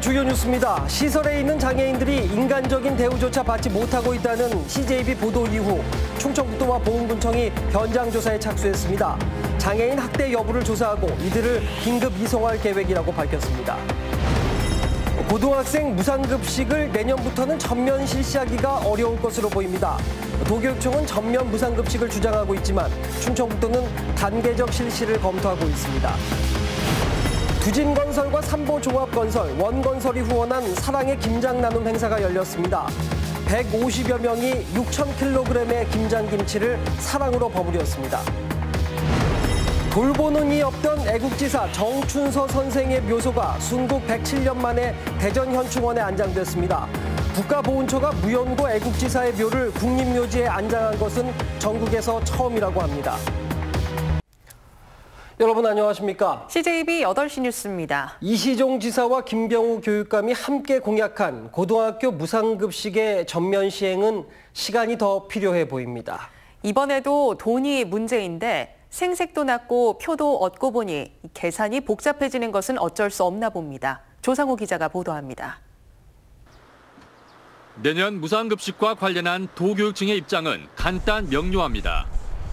주요 뉴스입니다. 시설에 있는 장애인들이 인간적인 대우조차 받지 못하고 있다는 CJB 보도 이후 충청북도와 보훈군청이 현장 조사에 착수했습니다. 장애인 학대 여부를 조사하고 이들을 긴급 이송할 계획이라고 밝혔습니다. 고등학생 무상급식을 내년부터는 전면 실시하기가 어려울 것으로 보입니다. 도교육청은 전면 무상급식을 주장하고 있지만 충청북도는 단계적 실시를 검토하고 있습니다. 두진건설과 삼보종합건설, 원건설이 후원한 사랑의 김장 나눔 행사가 열렸습니다. 150여 명이 6,000kg의 김장김치를 사랑으로 버무렸습니다. 돌보는 이 없던 애국지사 정춘서 선생의 묘소가 순국 107년 만에 대전 현충원에 안장됐습니다. 국가보훈처가 무연고 애국지사의 묘를 국립묘지에 안장한 것은 전국에서 처음이라고 합니다. 여러분 안녕하십니까? CJB 8시 뉴스입니다. 이시종 지사와 김병우 교육감이 함께 공약한 고등학교 무상급식의 전면 시행은 시간이 더 필요해 보입니다. 이번에도 돈이 문제인데 생색도 났고 표도 얻고 보니 계산이 복잡해지는 것은 어쩔 수 없나 봅니다. 조상우 기자가 보도합니다. 내년 무상급식과 관련한 도교육청의 입장은 간단 명료합니다.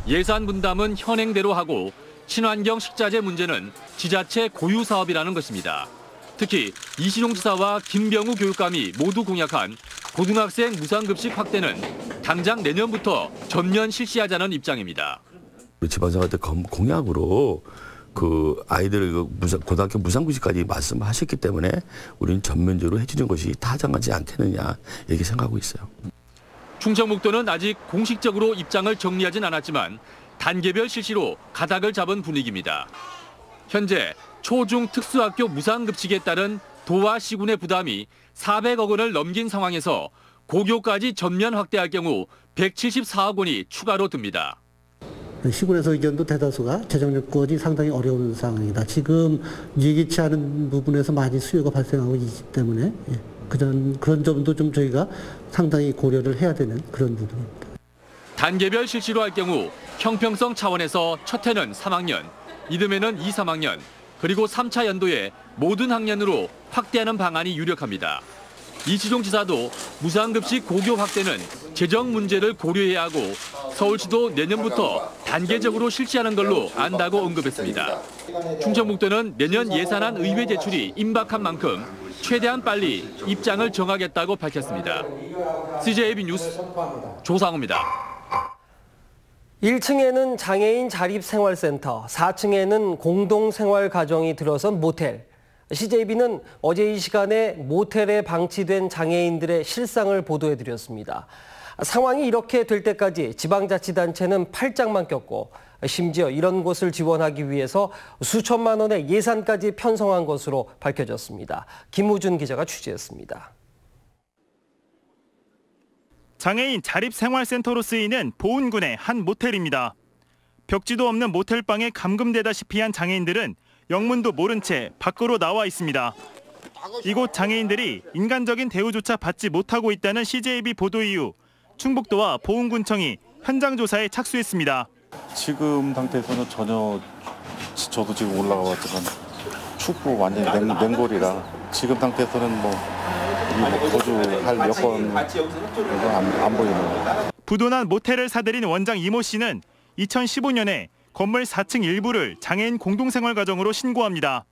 예산 분담은 현행대로 하고 친환경 식자재 문제는 지자체 고유 사업이라는 것입니다. 특히 이시종 지사와 김병우 교육감이 모두 공약한 고등학생 무상급식 확대는 당장 내년부터 전면 실시하자는 입장입니다. 지방자한테 공약으로 그 아이들 고등학교 무상급식까지 말씀하셨기 때문에 우리는 전면적으로 해주는 것이 타당하지 않겠느냐 이렇게 생각하고 있어요. 충청북도는 아직 공식적으로 입장을 정리하진 않았지만 단계별 실시로 가닥을 잡은 분위기입니다. 현재 초중 특수학교 무상급식에 따른 도와 시군의 부담이 400억 원을 넘긴 상황에서 고교까지 전면 확대할 경우 174억 원이 추가로 듭니다. 시군에서 의견도 대다수가 재정 여건이 상당히 어려운 상황이다. 지금 예기치 않은 부분에서 많이 수요가 발생하고 있기 때문에 그런 점도 좀 저희가 상당히 고려를 해야 되는 그런 부분입니다. 단계별 실시로 할 경우 형평성 차원에서 첫 해는 3학년, 이듬해는 2, 3학년, 그리고 3차 연도에 모든 학년으로 확대하는 방안이 유력합니다. 이시종 지사도 무상급식 고교 확대는 재정 문제를 고려해야 하고 서울시도 내년부터 단계적으로 실시하는 걸로 안다고 언급했습니다. 충청북도는 내년 예산안 의회 제출이 임박한 만큼 최대한 빨리 입장을 정하겠다고 밝혔습니다. CJB 뉴스 조상우입니다. 1층에는 장애인 자립생활센터, 4층에는 공동생활가정이 들어선 모텔. CJB는 어제 이 시간에 모텔에 방치된 장애인들의 실상을 보도해드렸습니다. 상황이 이렇게 될 때까지 지방자치단체는 팔짱만 꼈고 심지어 이런 곳을 지원하기 위해서 수천만 원의 예산까지 편성한 것으로 밝혀졌습니다. 김우준 기자가 취재했습니다. 장애인 자립생활센터로 쓰이는 보훈군의 한 모텔입니다. 벽지도 없는 모텔방에 감금되다시피 한 장애인들은 영문도 모른 채 밖으로 나와 있습니다. 이곳 장애인들이 인간적인 대우조차 받지 못하고 있다는 CJB 보도 이후 충북도와 보훈군청이 현장 조사에 착수했습니다. 지금 상태에서는 전혀 저도 지금 올라가 봤지만 춥고 완전히 냉골이라 지금 상태에서는 거주할 여건은 안 보이는 거예요. 부도난 모텔을 사들인 원장 이모 씨는 2015년에 건물 4층 일부를 장애인 공동생활가정으로 신고합니다.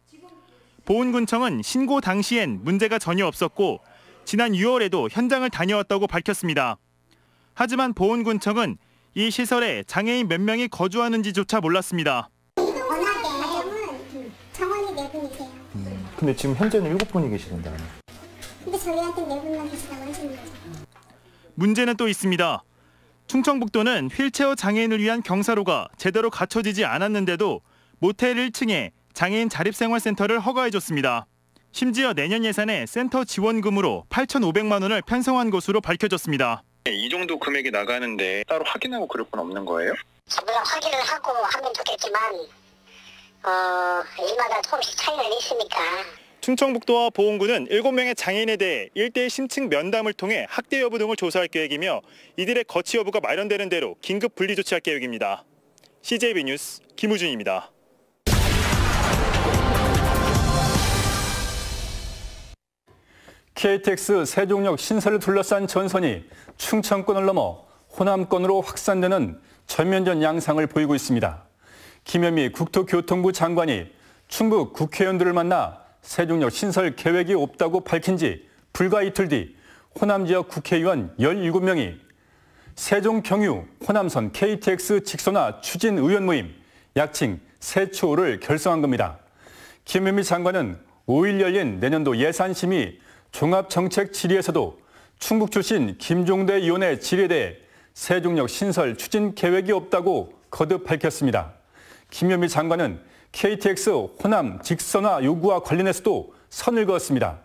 보훈군청은 신고 당시엔 문제가 전혀 없었고 지난 6월에도 현장을 다녀왔다고 밝혔습니다. 하지만 보훈군청은 이 시설에 장애인 몇 명이 거주하는지조차 몰랐습니다. 정원이 4분이세요. 근데 지금 현재는 7분이 계시는데. 근데 저희한테 4분만 계시다고 하시는 거죠. 문제는 또 있습니다. 충청북도는 휠체어 장애인을 위한 경사로가 제대로 갖춰지지 않았는데도 모텔 1층에 장애인 자립생활센터를 허가해줬습니다. 심지어 내년 예산에 센터 지원금으로 8,500만 원을 편성한 것으로 밝혀졌습니다. 이 정도 금액이 나가는데 따로 확인하고 그럴 건 없는 거예요? 전부 다 확인을 하고 하면 좋겠지만 일마다 조금씩 차이는 있으니까. 충청북도와 보훈군은 7명의 장애인에 대해 1대1 심층 면담을 통해 학대 여부 등을 조사할 계획이며 이들의 거치 여부가 마련되는 대로 긴급 분리 조치할 계획입니다. CJB 뉴스 김우준입니다. KTX 세종역 신설을 둘러싼 전선이 충청권을 넘어 호남권으로 확산되는 전면전 양상을 보이고 있습니다. 김현미 국토교통부 장관이 충북 국회의원들을 만나 세종역 신설 계획이 없다고 밝힌 지 불과 이틀 뒤 호남 지역 국회의원 17명이 세종 경유 호남선 KTX 직선화 추진 의원 모임, 약칭 세초를 결성한 겁니다. 김현미 장관은 5일 열린 내년도 예산심의 종합정책 질의에서도 충북 출신 김종대 의원의 질의에 대해 세종역 신설 추진 계획이 없다고 거듭 밝혔습니다. 김현미 장관은 KTX 호남 직선화 요구와 관련해서도 선을 그었습니다.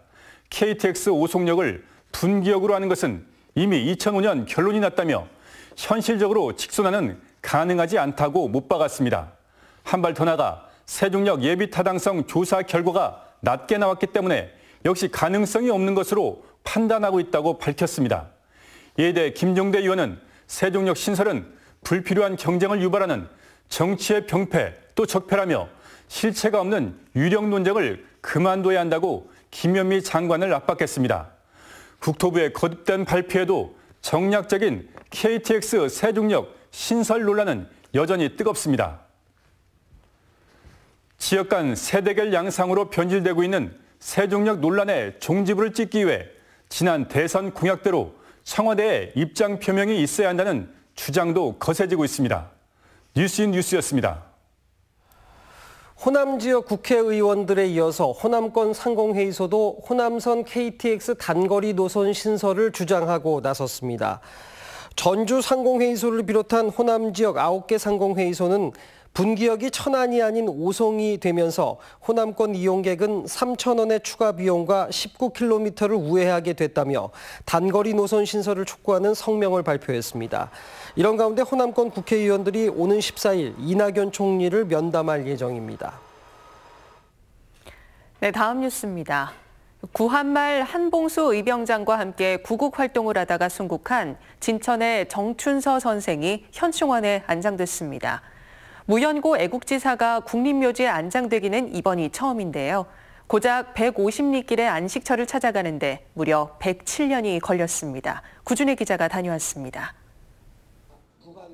KTX 오송역을 분기역으로 하는 것은 이미 2005년 결론이 났다며 현실적으로 직선화는 가능하지 않다고 못 박았습니다. 한 발 더 나가 세종역 예비 타당성 조사 결과가 낮게 나왔기 때문에 역시 가능성이 없는 것으로 판단하고 있다고 밝혔습니다. 이에 대해 김종대 의원은 세종역 신설은 불필요한 경쟁을 유발하는 정치의 병폐 또 적폐라며 실체가 없는 유령 논쟁을 그만둬야 한다고 김현미 장관을 압박했습니다. 국토부의 거듭된 발표에도 정략적인 KTX 세종역 신설 논란은 여전히 뜨겁습니다. 지역 간 세대결 양상으로 변질되고 있는 세종역 논란의 종지부를 찍기 위해 지난 대선 공약대로 청와대의 입장 표명이 있어야 한다는 주장도 거세지고 있습니다. 뉴스인 뉴스였습니다. 호남 지역 국회의원들에 이어서 호남권 상공회의소도 호남선 KTX 단거리 노선 신설을 주장하고 나섰습니다. 전주 상공회의소를 비롯한 호남 지역 9개 상공회의소는 분기역이 천안이 아닌 오송이 되면서 호남권 이용객은 3,000원의 추가 비용과 19km를 우회하게 됐다며 단거리 노선 신설을 촉구하는 성명을 발표했습니다. 이런 가운데 호남권 국회의원들이 오는 14일 이낙연 총리를 면담할 예정입니다. 네, 다음 뉴스입니다. 구한말 한봉수 의병장과 함께 구국 활동을 하다가 순국한 진천의 정춘서 선생이 현충원에 안장됐습니다. 무연고 애국지사가 국립묘지에 안장되기는 이번이 처음인데요. 고작 150리길의 안식처를 찾아가는데 무려 107년이 걸렸습니다. 구준혜 기자가 다녀왔습니다.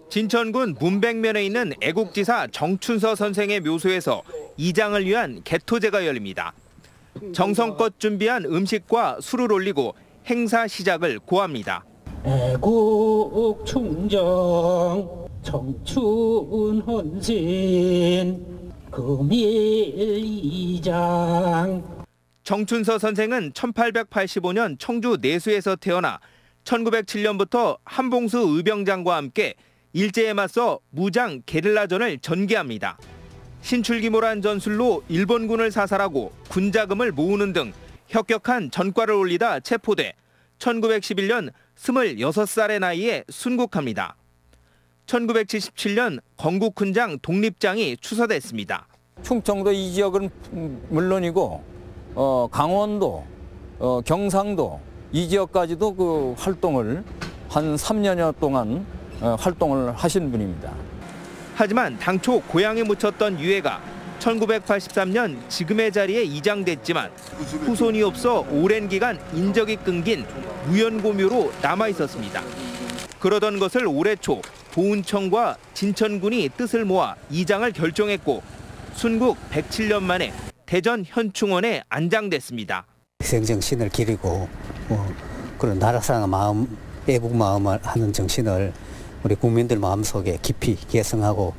진천군 문백면에 있는 애국지사 정춘서 선생의 묘소에서 이장을 위한 개토제가 열립니다. 정성껏 준비한 음식과 술을 올리고 행사 시작을 고합니다. 애국 충정 청춘 헌신 금일 이장. 정춘서 선생은 1885년 청주 내수에서 태어나 1907년부터 한봉수 의병장과 함께 일제에 맞서 무장 게릴라전을 전개합니다. 신출귀몰한 전술로 일본군을 사살하고 군자금을 모으는 등 혁혁한 전과를 올리다 체포돼 1911년 26살의 나이에 순국합니다. 1977년 건국훈장 독립장이 추서됐습니다. 충청도 이 지역은 물론이고 강원도, 경상도 이 지역까지도 그 활동을 한 3년여 동안 활동을 하신 분입니다. 하지만 당초 고향에 묻혔던 유해가 1983년 지금의 자리에 이장됐지만 후손이 없어 오랜 기간 인적이 끊긴 무연고묘로 남아 있었습니다. 그러던 것을 올해 초 보훈청과 진천군이 뜻을 모아 이장을 결정했고 순국 107년 만에 대전 현충원에 안장됐습니다. 희생정신을 기리고 그런 나라사랑 마음, 애국 마음을 하는 정신을 우리 국민들 마음속에 깊이 계승하고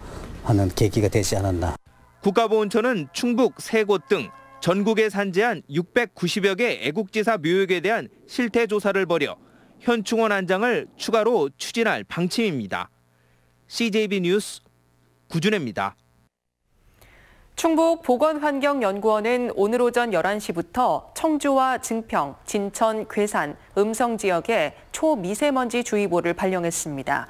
하는 계기가 되지 않았나. 국가보훈처는 충북 3곳 등 전국에 산재한 690여 개 애국지사 묘역에 대한 실태 조사를 벌여 현충원 안장을 추가로 추진할 방침입니다. CJB 뉴스 구준혜입니다. 충북보건환경연구원은 오늘 오전 11시부터 청주와 증평, 진천, 괴산, 음성 지역에 초미세먼지 주의보를 발령했습니다.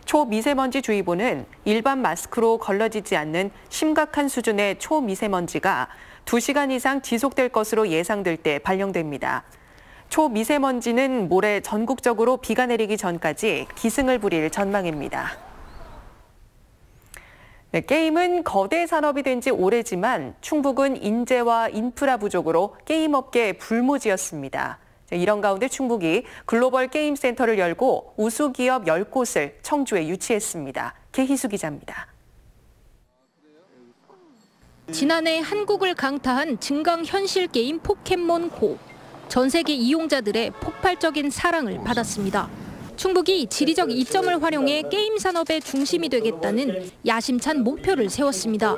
초미세먼지 주의보는 일반 마스크로 걸러지지 않는 심각한 수준의 초미세먼지가 2시간 이상 지속될 것으로 예상될 때 발령됩니다. 초미세먼지는 모레 전국적으로 비가 내리기 전까지 기승을 부릴 전망입니다. 네, 게임은 거대 산업이 된 지 오래지만 충북은 인재와 인프라 부족으로 게임업계에 불모지였습니다. 이런 가운데 충북이 글로벌 게임 센터를 열고 우수 기업 10곳을 청주에 유치했습니다. 계희수 기자입니다. 지난해 한국을 강타한 증강현실 게임 포켓몬고. 전 세계 이용자들의 폭발적인 사랑을 받았습니다. 충북이 지리적 이점을 활용해 게임 산업의 중심이 되겠다는 야심찬 목표를 세웠습니다.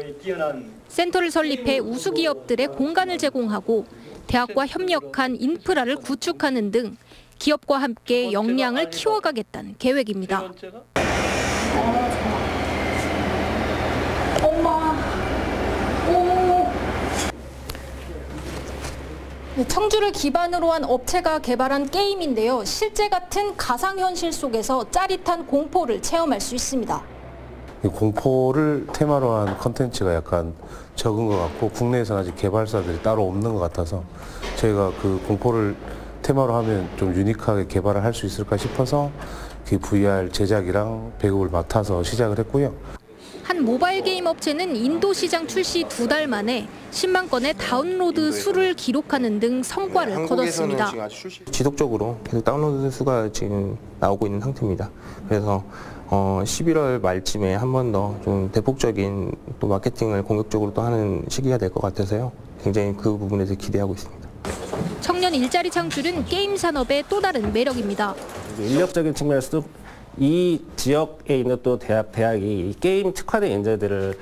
센터를 설립해 우수 기업들의 공간을 제공하고 대학과 협력한 인프라를 구축하는 등 기업과 함께 역량을 키워가겠다는 계획입니다. 청주를 기반으로 한 업체가 개발한 게임인데요. 실제 같은 가상현실 속에서 짜릿한 공포를 체험할 수 있습니다. 공포를 테마로 한 컨텐츠가 약간 적은 것 같고 국내에서는 아직 개발사들이 따로 없는 것 같아서 저희가 그 공포를 테마로 하면 좀 유니크하게 개발을 할 수 있을까 싶어서 그 VR 제작이랑 배급을 맡아서 시작을 했고요. 한 모바일 게임 업체는 인도 시장 출시 2달 만에 10만 건의 다운로드 수를 기록하는 등 성과를 거뒀습니다. 지속적으로 계속 다운로드 수가 지금 나오고 있는 상태입니다. 그래서 11월 말쯤에 한 번 더 좀 대폭적인 또 마케팅을 공격적으로 또 하는 시기가 될 것 같아서요. 굉장히 그 부분에서 기대하고 있습니다. 청년 일자리 창출은 게임 산업의 또 다른 매력입니다. 인력적인 측면에서도 이 지역에 있는 또 대학이 게임 특화된 인재들을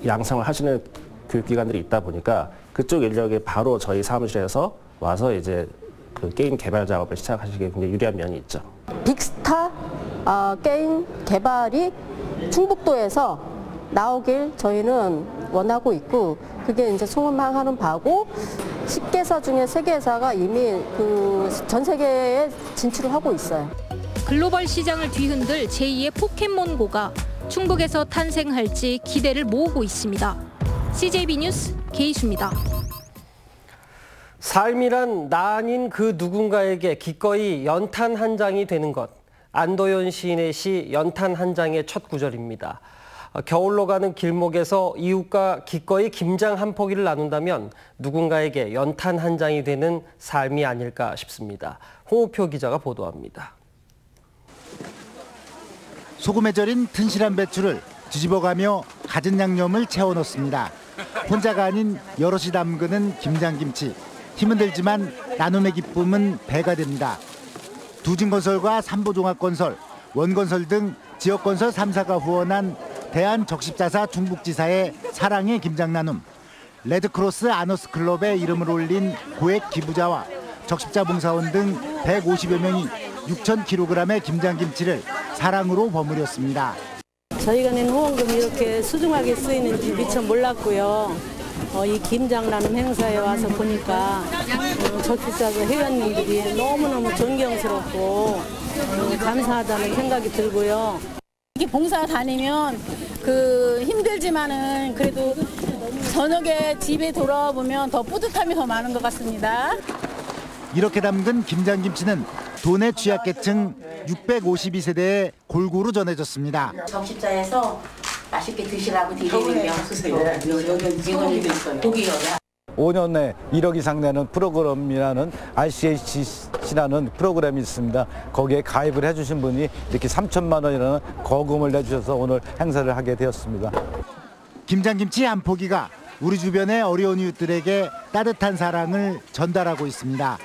양성을 하시는 교육기관들이 있다 보니까 그쪽 인력이 바로 저희 사무실에서 와서 이제 그 게임 개발 작업을 시작하시기에 굉장히 유리한 면이 있죠. 빅스타 게임 개발이 충북도에서 나오길 저희는 원하고 있고 그게 이제 소망하는 바고 10개사 중에 3개사가 이미 전 세계에 진출을 하고 있어요. 글로벌 시장을 뒤흔들 제2의 포켓몬고가 충북에서 탄생할지 기대를 모으고 있습니다. CJB 뉴스 계희수입니다. 삶이란 나 아닌 그 누군가에게 기꺼이 연탄 한 장이 되는 것. 안도현 시인의 시 연탄 한 장의 첫 구절입니다. 겨울로 가는 길목에서 이웃과 기꺼이 김장 한 포기를 나눈다면 누군가에게 연탄 한 장이 되는 삶이 아닐까 싶습니다. 홍우표 기자가 보도합니다. 소금에 절인 튼실한 배추를 뒤집어가며 갖은 양념을 채워 넣습니다. 혼자가 아닌 여럿이 담그는 김장김치. 힘은 들지만 나눔의 기쁨은 배가 됩니다. 두진건설과 삼보종합건설, 원건설 등 지역건설 3사가 후원한 대한적십자사 중북지사의 사랑의 김장나눔, 레드크로스 아너스클럽의 이름을 올린 고액 기부자와 적십자 봉사원 등 150여 명이 6,000kg의 김장김치를 사랑으로 버무렸습니다. 저희가 낸 후원금이 이렇게 소중하게 쓰이는지 미처 몰랐고요. 이 김장나눔 행사에 와서 보니까 적십자사 회원님들이 너무너무 존경스럽고 감사하다는 생각이 들고요. 이렇게 봉사 다니면 힘들지만은 그래도 저녁에 집에 돌아오면 더 뿌듯함이 더 많은 것 같습니다. 이렇게 담근 김장김치는 돈의 취약계층 652세대에 골고루 전해졌습니다. 적십자에서 맛있게 드시라고 드리는 여기 고기요. 5년 내 1억 이상 내는 프로그램이라는 RCHC라는 프로그램이 있습니다. 거기에 가입을 해주신 분이 이렇게 3천만 원이라는 거금을 내주셔서 오늘 행사를 하게 되었습니다. 김장김치 한 포기가 우리 주변의 어려운 이웃들에게 따뜻한 사랑을 전달하고 있습니다.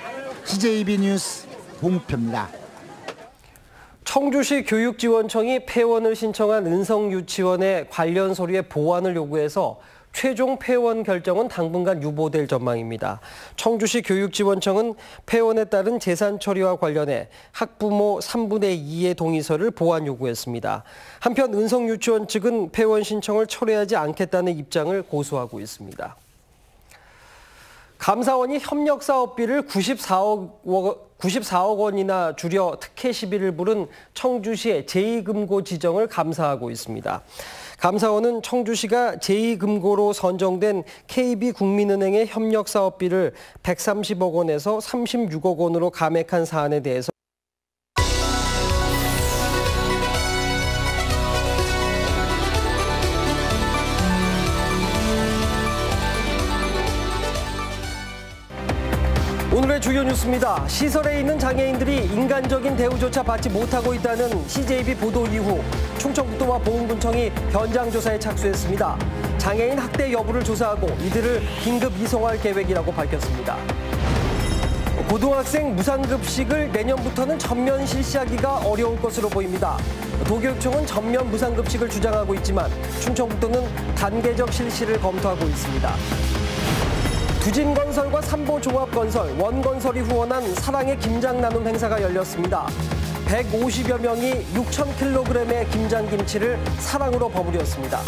CJB 뉴스 홍우표입니다. 청주시 교육지원청이 폐원을 신청한 은성유치원의 관련 서류의 보완을 요구해서 최종 폐원 결정은 당분간 유보될 전망입니다. 청주시 교육지원청은 폐원에 따른 재산 처리와 관련해 학부모 3분의 2의 동의서를 보완 요구했습니다. 한편 은성유치원 측은 폐원 신청을 철회하지 않겠다는 입장을 고수하고 있습니다. 감사원이 협력사업비를 94억 원이나 줄여 특혜 시비를 부른 청주시의 제2금고 지정을 감사하고 있습니다. 감사원은 청주시가 제2금고로 선정된 KB국민은행의 협력사업비를 130억 원에서 36억 원으로 감액한 사안에 대해서 오늘의 오늘의 주요 뉴스입니다. 시설에 있는 장애인들이 인간적인 대우조차 받지 못하고 있다는 CJB 보도 이후 충청북도와 보훈군청이 현장 조사에 착수했습니다. 장애인 학대 여부를 조사하고 이들을 긴급 이송할 계획이라고 밝혔습니다. 고등학생 무상급식을 내년부터는 전면 실시하기가 어려울 것으로 보입니다. 도교육청은 전면 무상급식을 주장하고 있지만 충청북도는 단계적 실시를 검토하고 있습니다. 두진건설과 삼보종합건설, 원건설이 후원한 사랑의 김장 나눔 행사가 열렸습니다. 150여 명이 6,000kg의 김장김치를 사랑으로 버무렸습니다.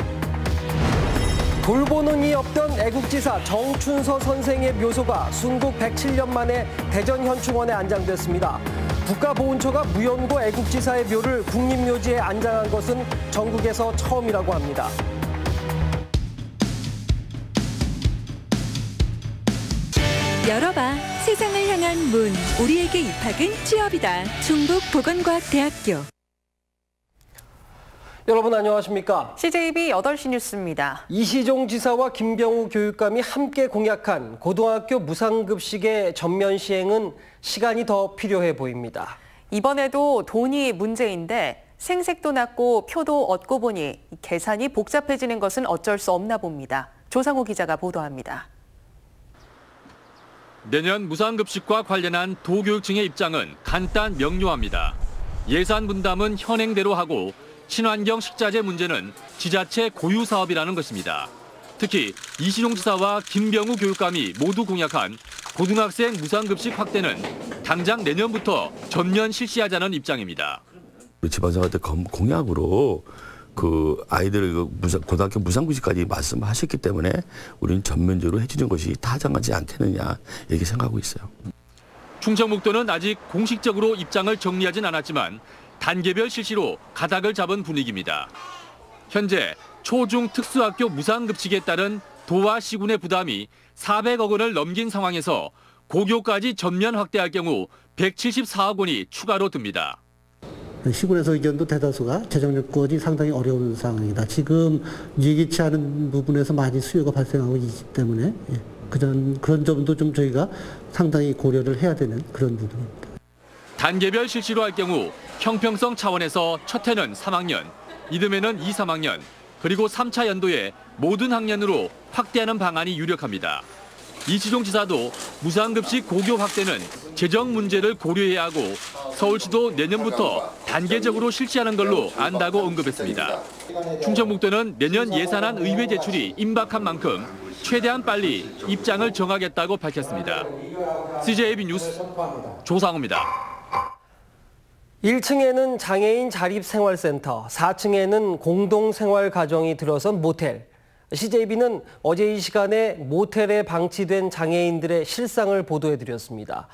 돌보는 이 없던 애국지사 정춘서 선생의 묘소가 순국 107년 만에 대전 현충원에 안장됐습니다. 국가보훈처가 무연고 애국지사의 묘를 국립묘지에 안장한 것은 전국에서 처음이라고 합니다. 열어봐. 세상을 향한 문. 우리에게 입학은 취업이다. 충북보건과학대학교. 여러분 안녕하십니까? CJB 8시 뉴스입니다. 이시종 지사와 김병우 교육감이 함께 공약한 고등학교 무상급식의 전면 시행은 시간이 더 필요해 보입니다. 이번에도 돈이 문제인데 생색도 났고 표도 얻고 보니 계산이 복잡해지는 것은 어쩔 수 없나 봅니다. 조상우 기자가 보도합니다. 내년 무상급식과 관련한 도교육청의 입장은 간단 명료합니다. 예산 분담은 현행대로 하고 친환경 식자재 문제는 지자체 고유 사업이라는 것입니다. 특히 이시종 지사와 김병우 교육감이 모두 공약한 고등학생 무상급식 확대는 당장 내년부터 전면 실시하자는 입장입니다. 지방선거 때 공약으로 그 아이들 고등학교 무상급식까지 말씀하셨기 때문에 우리는 전면적으로 해주는 것이 타당하지 않겠느냐 이렇게 생각하고 있어요. 충청북도는 아직 공식적으로 입장을 정리하진 않았지만 단계별 실시로 가닥을 잡은 분위기입니다. 현재 초중 특수학교 무상급식에 따른 도와 시군의 부담이 400억 원을 넘긴 상황에서 고교까지 전면 확대할 경우 174억 원이 추가로 듭니다. 시군에서 의견도 대다수가 재정 여건이 상당히 어려운 상황이다. 지금 예기치 않은 부분에서 많이 수요가 발생하고 있기 때문에 그런 점도 좀 저희가 상당히 고려를 해야 되는 그런 부분입니다. 단계별 실시로 할 경우 형평성 차원에서 첫 해는 3학년, 이듬해는 2, 3학년, 그리고 3차 연도에 모든 학년으로 확대하는 방안이 유력합니다. 이시종 지사도 무상급식 고교 확대는 재정 문제를 고려해야 하고 서울시도 내년부터 단계적으로 실시하는 걸로 안다고 언급했습니다. 충청북도는 내년 예산안 의회 제출이 임박한 만큼 최대한 빨리 입장을 정하겠다고 밝혔습니다. CJB 뉴스 조상우입니다. 1층에는 장애인 자립생활센터, 4층에는 공동생활가정이 들어선 모텔. CJB는 어제 이 시간에 모텔에 방치된 장애인들의 실상을 보도해드렸습니다.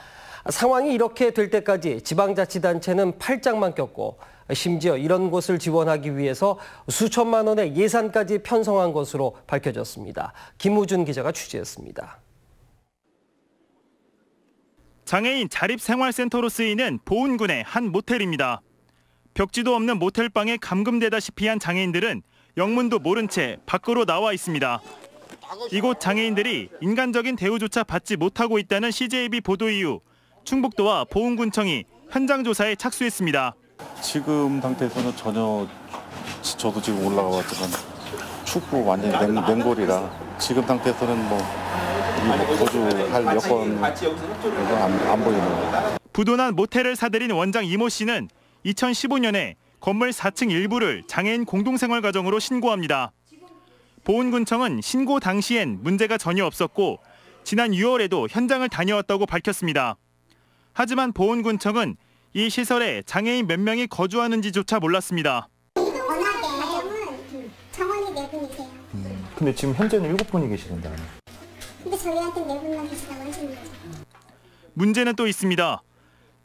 상황이 이렇게 될 때까지 지방자치단체는 팔짱만 꼈고 심지어 이런 곳을 지원하기 위해서 수천만 원의 예산까지 편성한 것으로 밝혀졌습니다. 김우준 기자가 취재했습니다. 장애인 자립생활센터로 쓰이는 보훈군의 한 모텔입니다. 벽지도 없는 모텔방에 감금되다시피 한 장애인들은 영문도 모른 채 밖으로 나와 있습니다. 이곳 장애인들이 인간적인 대우조차 받지 못하고 있다는 CJB 보도 이후 충북도와 보훈군청이 현장 조사에 착수했습니다. 지금 상태에서는 전혀 저도 지금 올라가 봤지만 춥고 완전히 냉골이라 지금 상태에서는 거주할 여건은 안 보이는 거예요. 부도난 모텔을 사들인 원장 이모 씨는 2015년에 건물 4층 일부를 장애인 공동생활가정으로 신고합니다. 보훈군청은 신고 당시엔 문제가 전혀 없었고 지난 6월에도 현장을 다녀왔다고 밝혔습니다. 하지만 보훈군청은 이 시설에 장애인 몇 명이 거주하는지조차 몰랐습니다. 워낙에 정원이 4분이세요. 근데 지금 현재는 7분이 계시는데. 근데 저희한테 4분만 계시다고 하시는 거죠. 문제는 또 있습니다.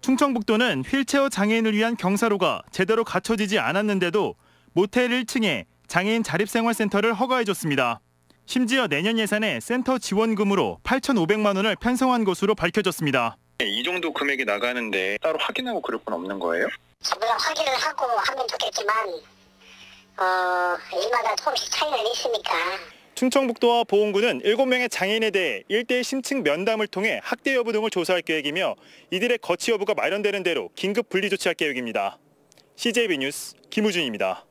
충청북도는 휠체어 장애인을 위한 경사로가 제대로 갖춰지지 않았는데도 모텔 1층에 장애인 자립생활센터를 허가해줬습니다. 심지어 내년 예산에 센터 지원금으로 8,500만 원을 편성한 것으로 밝혀졌습니다. 이 정도 금액이 나가는데 따로 확인하고 그럴 건 없는 거예요? 전부 다 확인을 하고 하면 좋겠지만 일마다 조금씩 차이는 있으니까. 충청북도와 보은군은 7명의 장애인에 대해 1대1 심층 면담을 통해 학대 여부 등을 조사할 계획이며 이들의 거치 여부가 마련되는 대로 긴급 분리 조치할 계획입니다. CJB 뉴스 김우준입니다.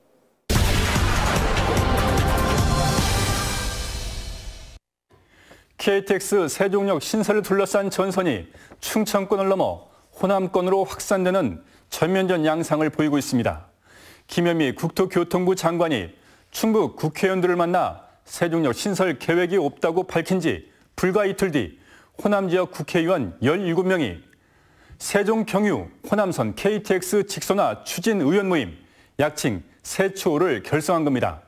KTX 세종역 신설을 둘러싼 전선이 충청권을 넘어 호남권으로 확산되는 전면전 양상을 보이고 있습니다. 김현미 국토교통부 장관이 충북 국회의원들을 만나 세종역 신설 계획이 없다고 밝힌 지 불과 이틀 뒤 호남 지역 국회의원 17명이 세종 경유 호남선 KTX 직선화 추진 의원 모임, 약칭 세초를 결성한 겁니다.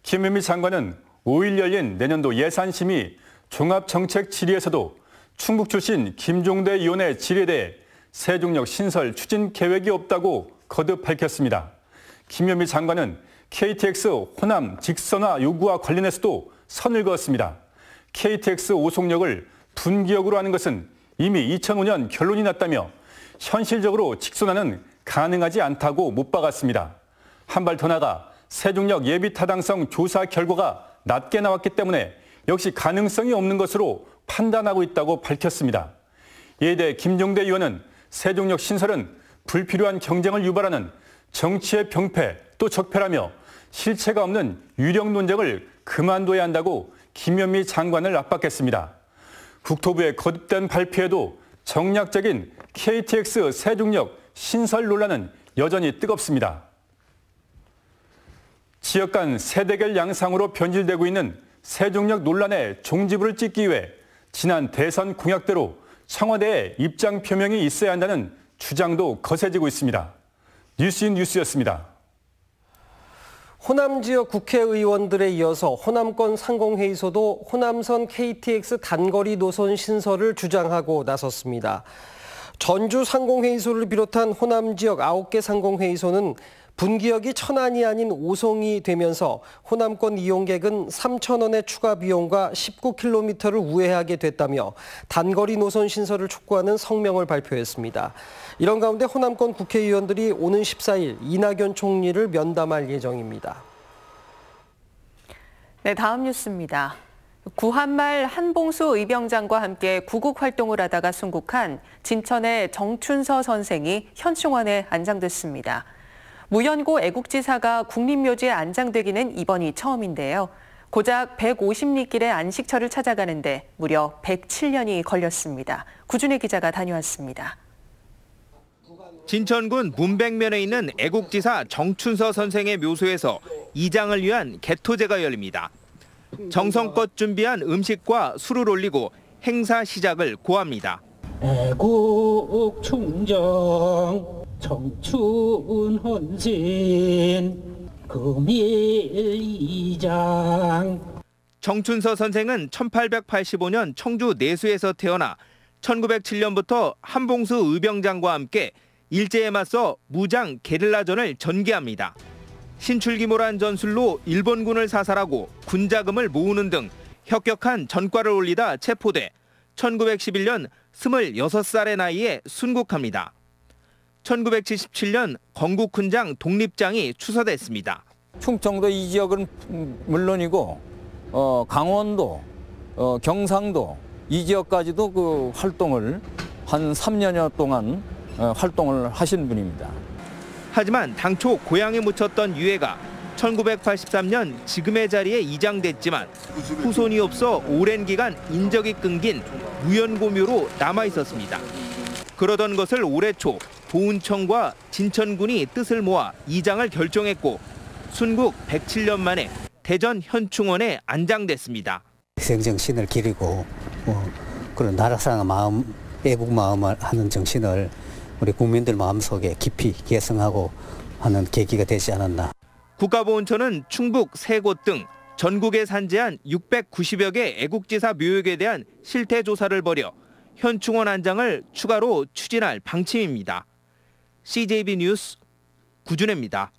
김현미 장관은 5일 열린 내년도 예산심의 종합정책질의에서도 충북 출신 김종대 의원의 질의에 대해 세종역 신설 추진 계획이 없다고 거듭 밝혔습니다. 김현미 장관은 KTX 호남 직선화 요구와 관련해서도 선을 그었습니다. KTX 오송역을 분기역으로 하는 것은 이미 2005년 결론이 났다며 현실적으로 직선화는 가능하지 않다고 못 박았습니다. 한 발 더 나가 세종역 예비 타당성 조사 결과가 낮게 나왔기 때문에 역시 가능성이 없는 것으로 판단하고 있다고 밝혔습니다. 이에 대해 김종대 의원은 세종역 신설은 불필요한 경쟁을 유발하는 정치의 병폐 또 적폐라며 실체가 없는 유령 논쟁을 그만둬야 한다고 김현미 장관을 압박했습니다. 국토부의 거듭된 발표에도 정략적인 KTX 세종역 신설 논란은 여전히 뜨겁습니다. 지역 간 세대결 양상으로 변질되고 있는 세종역 논란의 종지부를 찍기 위해 지난 대선 공약대로 청와대의 입장 표명이 있어야 한다는 주장도 거세지고 있습니다. 뉴스인 뉴스였습니다. 호남 지역 국회의원들에 이어서 호남권 상공회의소도 호남선 KTX 단거리 노선 신설을 주장하고 나섰습니다. 전주 상공회의소를 비롯한 호남 지역 9개 상공회의소는 분기역이 천안이 아닌 오송이 되면서 호남권 이용객은 3,000원의 추가 비용과 19km를 우회하게 됐다며 단거리 노선 신설을 촉구하는 성명을 발표했습니다. 이런 가운데 호남권 국회의원들이 오는 14일 이낙연 총리를 면담할 예정입니다. 네, 다음 뉴스입니다. 구한말 한봉수 의병장과 함께 구국 활동을 하다가 순국한 진천의 정춘서 선생이 현충원에 안장됐습니다. 무연고 애국지사가 국립묘지에 안장되기는 이번이 처음인데요. 고작 150리길의 안식처를 찾아가는데 무려 107년이 걸렸습니다. 구준혜 기자가 다녀왔습니다. 진천군 문백면에 있는 애국지사 정춘서 선생의 묘소에서 이장을 위한 개토제가 열립니다. 정성껏 준비한 음식과 술을 올리고 행사 시작을 고합니다. 애국 충정 청춘 헌신 금일 이장. 정춘서 선생은 1885년 청주 내수에서 태어나 1907년부터 한봉수 의병장과 함께 일제에 맞서 무장 게릴라전을 전개합니다. 신출귀몰한 전술로 일본군을 사살하고 군자금을 모으는 등 혁혁한 전과를 올리다 체포돼 1911년 26살의 나이에 순국합니다. 1977년 건국훈장 독립장이 추서됐습니다. 충청도 이 지역은 물론이고 강원도, 경상도 이 지역까지도 그 활동을 한 3년여 동안 활동을 하신 분입니다. 하지만 당초 고향에 묻혔던 유해가 1983년 지금의 자리에 이장됐지만 후손이 없어 오랜 기간 인적이 끊긴 무연고묘로 남아있었습니다. 그러던 것을 올해 초 보은청과 진천군이 뜻을 모아 이장을 결정했고 순국 107년 만에 대전 현충원에 안장됐습니다. 희생정신을 기리고 그런 나라사랑 마음, 애국 마음을 하는 정신을 우리 국민들 마음속에 깊이 계승하고 하는 계기가 되지 않았나. 국가보훈처는 충북 세 곳 등 전국에 산재한 690여 개 애국지사 묘역에 대한 실태 조사를 벌여 현충원 안장을 추가로 추진할 방침입니다. CJB 뉴스 구준혜입니다.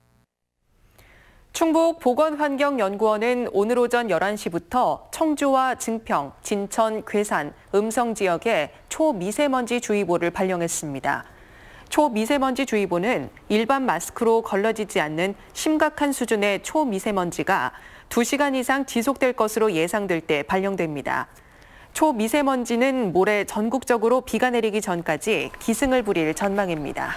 충북보건환경연구원은 오늘 오전 11시부터 청주와 증평, 진천, 괴산, 음성 지역에 초미세먼지 주의보를 발령했습니다. 초미세먼지주의보는 일반 마스크로 걸러지지 않는 심각한 수준의 초미세먼지가 2시간 이상 지속될 것으로 예상될 때 발령됩니다. 초미세먼지는 모레 전국적으로 비가 내리기 전까지 기승을 부릴 전망입니다.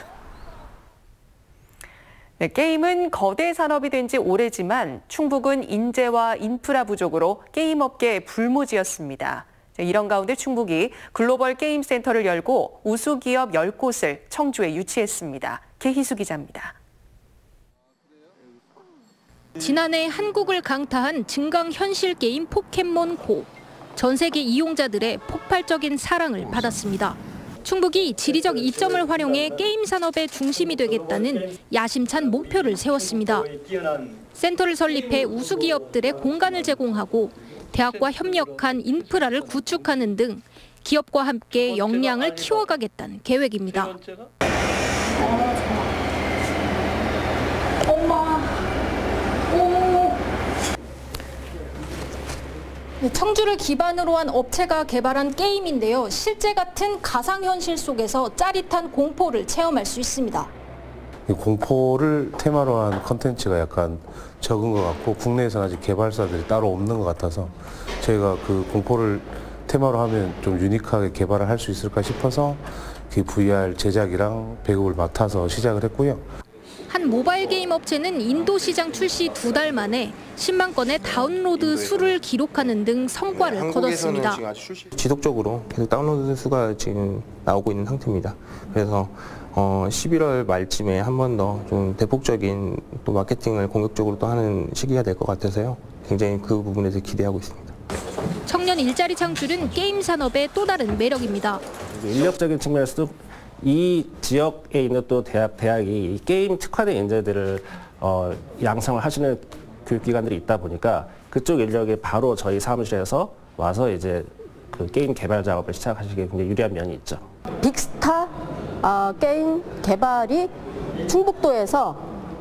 네, 게임은 거대 산업이 된 지 오래지만 충북은 인재와 인프라 부족으로 게임업계에 불모지였습니다. 이런 가운데 충북이 글로벌 게임 센터를 열고 우수기업 10곳을 청주에 유치했습니다. 계희수 기자입니다. 지난해 한국을 강타한 증강현실 게임 포켓몬고. 전 세계 이용자들의 폭발적인 사랑을 받았습니다. 충북이 지리적 이점을 활용해 게임 산업의 중심이 되겠다는 야심찬 목표를 세웠습니다. 센터를 설립해 우수기업들의 공간을 제공하고 대학과 협력한 인프라를 구축하는 등 기업과 함께 역량을 키워가겠다는 계획입니다. 청주를 기반으로 한 업체가 개발한 게임인데요. 실제 같은 가상현실 속에서 짜릿한 공포를 체험할 수 있습니다. 공포를 테마로 한 컨텐츠가 약간 적은 것 같고 국내에서는 아직 개발사들이 따로 없는 것 같아서 저희가 그 공포를 테마로 하면 좀 유니크하게 개발을 할 수 있을까 싶어서 그 VR 제작이랑 배급을 맡아서 시작을 했고요. 한 모바일 게임 업체는 인도 시장 출시 2달 만에 10만 건의 다운로드 수를 기록하는 등 성과를 거뒀습니다. 지속적으로 계속 다운로드 수가 지금 나오고 있는 상태입니다. 그래서 11월 말쯤에 한 번 더 좀 대폭적인 또 마케팅을 공격적으로 또 하는 시기가 될 것 같아서요. 굉장히 그 부분에서 기대하고 있습니다. 청년 일자리 창출은 게임 산업의 또 다른 매력입니다. 인력적인 측면에서도 이 지역에 있는 또 대학이 게임 특화된 인재들을 양성을 하시는 교육기관들이 있다 보니까 그쪽 인력이 바로 저희 사무실에서 와서 이제 그 게임 개발 작업을 시작하시기에 굉장히 유리한 면이 있죠. 빅스타 게임 개발이 충북도에서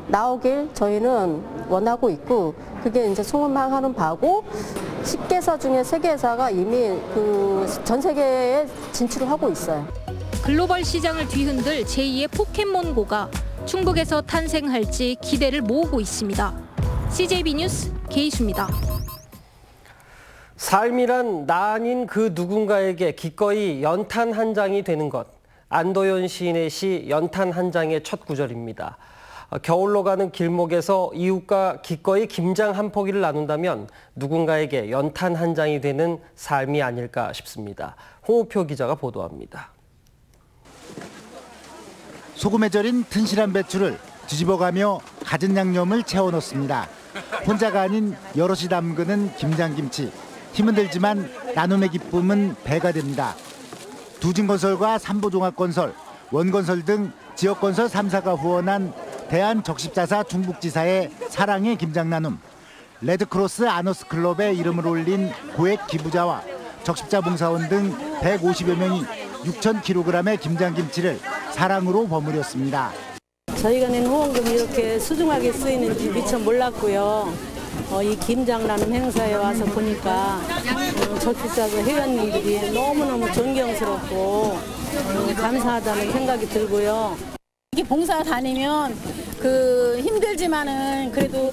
나오길 저희는 원하고 있고 그게 이제 소망하는 바고 10개사 중에 3개사가 이미 전 세계에 진출을 하고 있어요. 글로벌 시장을 뒤흔들 제2의 포켓몬고가 충북에서 탄생할지 기대를 모으고 있습니다. CJB 뉴스 계희수입니다. 삶이란 나 아닌 그 누군가에게 기꺼이 연탄 한 장이 되는 것. 안도현 시인의 시 연탄 한 장의 첫 구절입니다. 겨울로 가는 길목에서 이웃과 기꺼이 김장 한 포기를 나눈다면 누군가에게 연탄 한 장이 되는 삶이 아닐까 싶습니다. 홍우표 기자가 보도합니다. 소금에 절인 튼실한 배추를 뒤집어가며 갖은 양념을 채워 넣습니다. 혼자가 아닌 여럿이 담그는 김장김치. 힘은 들지만 나눔의 기쁨은 배가 됩니다. 두진건설과 삼보종합건설, 원건설 등 지역건설 3사가 후원한 대한적십자사 중북지사의 사랑의 김장나눔, 레드크로스 아너스클럽에 이름을 올린 고액 기부자와 적십자 봉사원 등 150여 명이 6,000kg의 김장김치를 사랑으로 버무렸습니다. 저희가 낸 후원금이 이렇게 소중하게 쓰이는지 미처 몰랐고요. 이 김장나눔 행사에 와서 보니까 적십자사 회원님들이 너무너무 존경스럽고 감사하다는 생각이 들고요. 이렇게 봉사 다니면 힘들지만은 그래도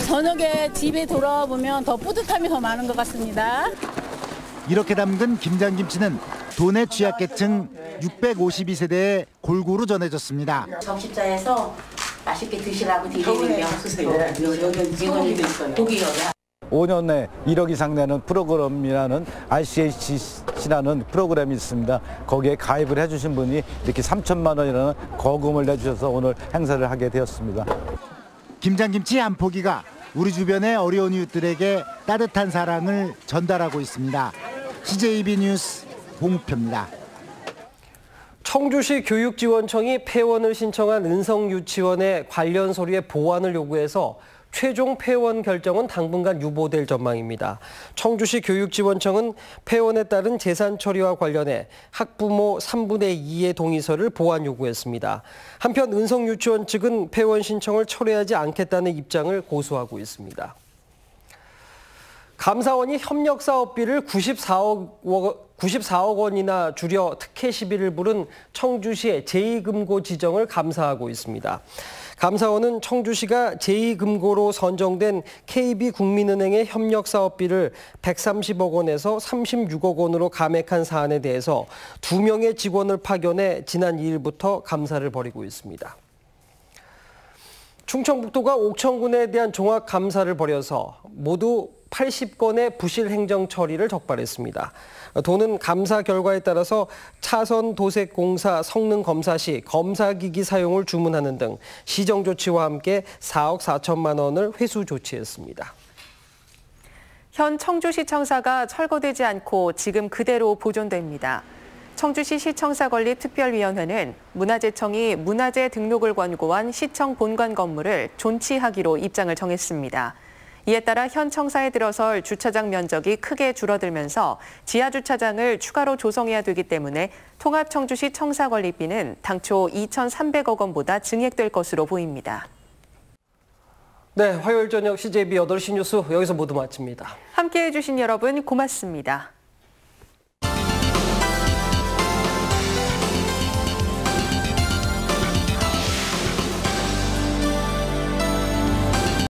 저녁에 집에 돌아오면 더 뿌듯함이 더 많은 것 같습니다. 이렇게 담근 김장김치는 도내 취약계층 652세대에 골고루 전해졌습니다. 적십자에서 맛있게 드시라고 드리는요. 이건 고기요. 5년 내 1억 이상 내는 프로그램이라는 RCHC라는 프로그램이 있습니다. 거기에 가입을 해주신 분이 이렇게 3천만 원이라는 거금을 내주셔서 오늘 행사를 하게 되었습니다. 김장김치 한 포기가 우리 주변의 어려운 이웃들에게 따뜻한 사랑을 전달하고 있습니다. CJB 뉴스 홍우표입니다. 청주시 교육지원청이 폐원을 신청한 은성유치원의 관련 서류의 보완을 요구해서 최종 폐원 결정은 당분간 유보될 전망입니다. 청주시 교육지원청은 폐원에 따른 재산 처리와 관련해 학부모 3분의 2의 동의서를 보완 요구했습니다. 한편 은성유치원 측은 폐원 신청을 철회하지 않겠다는 입장을 고수하고 있습니다. 감사원이 협력사업비를 94억 원이나 줄여 특혜 시비를 부른 청주시의 제2금고 지정을 감사하고 있습니다. 감사원은 청주시가 제2금고로 선정된 KB국민은행의 협력사업비를 130억 원에서 36억 원으로 감액한 사안에 대해서 2명의 직원을 파견해 지난 2일부터 감사를 벌이고 있습니다. 충청북도가 옥천군에 대한 종합감사를 벌여서 모두 80건의 부실 행정 처리를 적발했습니다. 도는 감사 결과에 따라서 차선 도색공사 성능 검사 시 검사기기 사용을 주문하는 등 시정 조치와 함께 4억 4천만 원을 회수 조치했습니다. 현 청주시청사가 철거되지 않고 지금 그대로 보존됩니다. 청주시 시청사건립특별위원회는 문화재청이 문화재 등록을 권고한 시청 본관 건물을 존치하기로 입장을 정했습니다. 이에 따라 현 청사에 들어설 주차장 면적이 크게 줄어들면서 지하 주차장을 추가로 조성해야 되기 때문에 통합 청주시 청사 건립비는 당초 2,300억 원보다 증액될 것으로 보입니다. 네, 화요일 저녁 CJB 8시 뉴스 여기서 모두 마칩니다. 함께해 주신 여러분 고맙습니다.